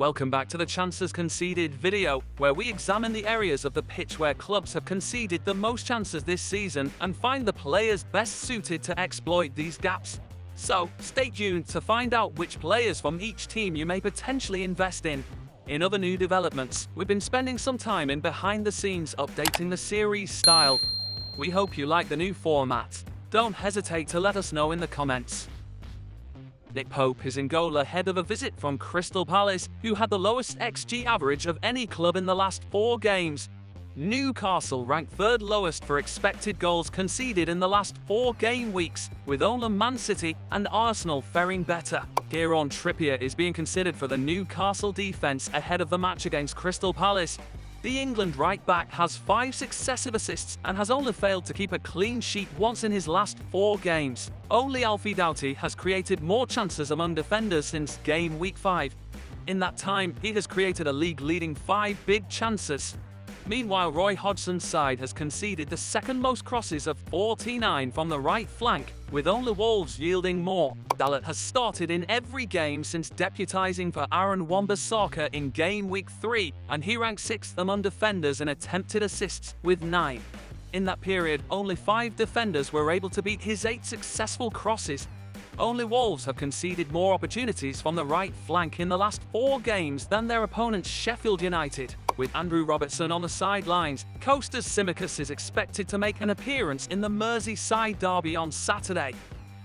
Welcome back to the Chances Conceded video, where we examine the areas of the pitch where clubs have conceded the most chances this season and find the players best suited to exploit these gaps. So, stay tuned to find out which players from each team you may potentially invest in. In other new developments, we've been spending some time in behind the scenes updating the series style. We hope you like the new format. Don't hesitate to let us know in the comments. Nick Pope is in goal ahead of a visit from Crystal Palace, who had the lowest XG average of any club in the last 4 games. Newcastle ranked third lowest for expected goals conceded in the last 4 game weeks, with only Man City and Arsenal faring better. Kieran Trippier is being considered for the Newcastle defence ahead of the match against Crystal Palace. The England right-back has 5 successive assists and has only failed to keep a clean sheet once in his last 4 games. Only Alfie Doughty has created more chances among defenders since game week 5. In that time, he has created a league-leading 5 big chances. Meanwhile, Roy Hodgson's side has conceded the second most crosses of 49 from the right flank, with only Wolves yielding more. Dalot has started in every game since deputising for Aaron Wan-Bissaka in game week 3, and he ranks 6th among defenders in attempted assists with 9. In that period, only 5 defenders were able to beat his 8 successful crosses. Only Wolves have conceded more opportunities from the right flank in the last 4 games than their opponents Sheffield United. With Andrew Robertson on the sidelines, Kostas Tsimikas is expected to make an appearance in the Merseyside derby on Saturday.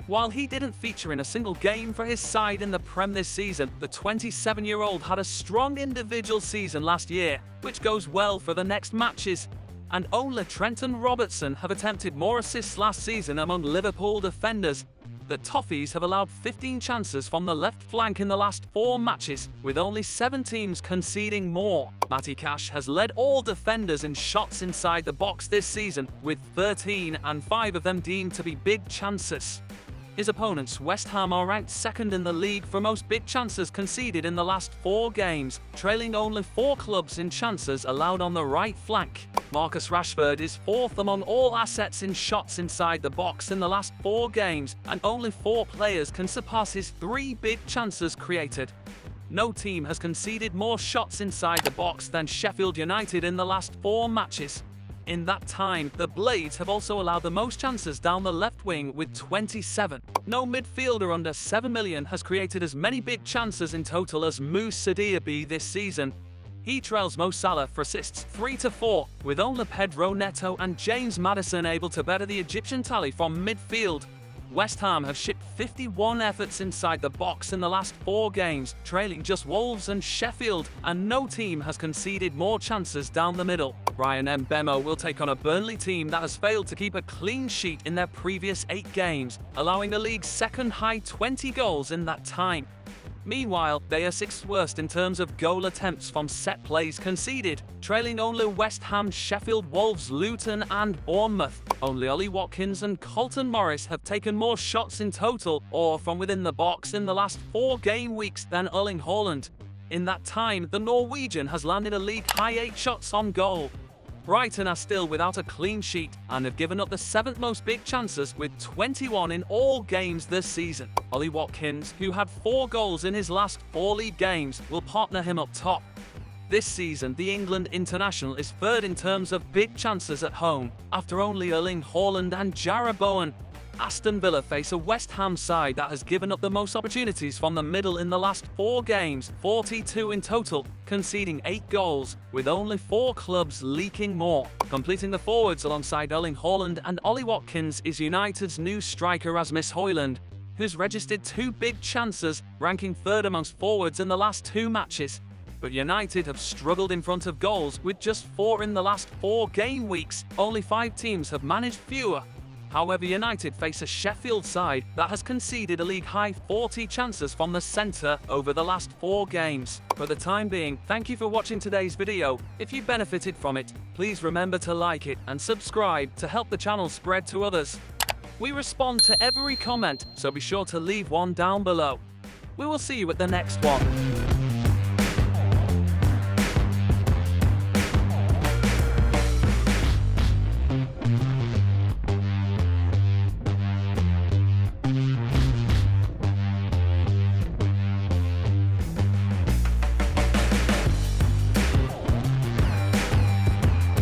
While he didn't feature in a single game for his side in the Prem this season, the 27-year-old had a strong individual season last year, which goes well for the next matches. And only Trent and Robertson have attempted more assists last season among Liverpool defenders. The Toffees have allowed 15 chances from the left flank in the last 4 matches, with only 7 teams conceding more. Matty Cash has led all defenders in shots inside the box this season, with 13 and 5 of them deemed to be big chances. His opponents, West Ham, are ranked 2nd in the league for most big chances conceded in the last 4 games, trailing only 4 clubs in chances allowed on the right flank. Marcus Rashford is 4th among all assets in shots inside the box in the last 4 games, and only 4 players can surpass his 3 big chances created. No team has conceded more shots inside the box than Sheffield United in the last 4 matches. In that time, the Blades have also allowed the most chances down the left wing with 27. No midfielder under 7 million has created as many big chances in total as Moussa Diaby this season. He trails Mo Salah for assists 3-4, with only Pedro Neto and James Maddison able to better the Egyptian tally from midfield. West Ham have shipped 51 efforts inside the box in the last 4 games, trailing just Wolves and Sheffield, and no team has conceded more chances down the middle. Ryan Mbemo will take on a Burnley team that has failed to keep a clean sheet in their previous 8 games, allowing the league's second high 20 goals in that time. Meanwhile, they are 6th worst in terms of goal attempts from set plays conceded, trailing only West Ham, Sheffield, Wolves, Luton and Bournemouth. Only Ollie Watkins and Colton Morris have taken more shots in total or from within the box in the last 4 game weeks than Erling Haaland. In that time, the Norwegian has landed a league-high 8 shots on goal. Brighton are still without a clean sheet and have given up the 7th most big chances with 21 in all games this season. Ollie Watkins, who had 4 goals in his last 4 league games, will partner him up top. This season, the England international is 3rd in terms of big chances at home, after only Erling Haaland and Jarrod Bowen. Aston Villa face a West Ham side that has given up the most opportunities from the middle in the last 4 games, 42 in total, conceding 8 goals, with only 4 clubs leaking more. Completing the forwards alongside Erling Haaland and Ollie Watkins is United's new striker Rasmus Højlund, who's registered 2 big chances, ranking 3rd amongst forwards in the last 2 matches. But United have struggled in front of goals with just 4 in the last 4 game weeks. Only 5 teams have managed fewer. However, United face a Sheffield side that has conceded a league-high 40 chances from the centre over the last 4 games. For the time being, thank you for watching today's video. If you benefited from it, please remember to like it and subscribe to help the channel spread to others. We respond to every comment, so be sure to leave one down below. We will see you at the next one.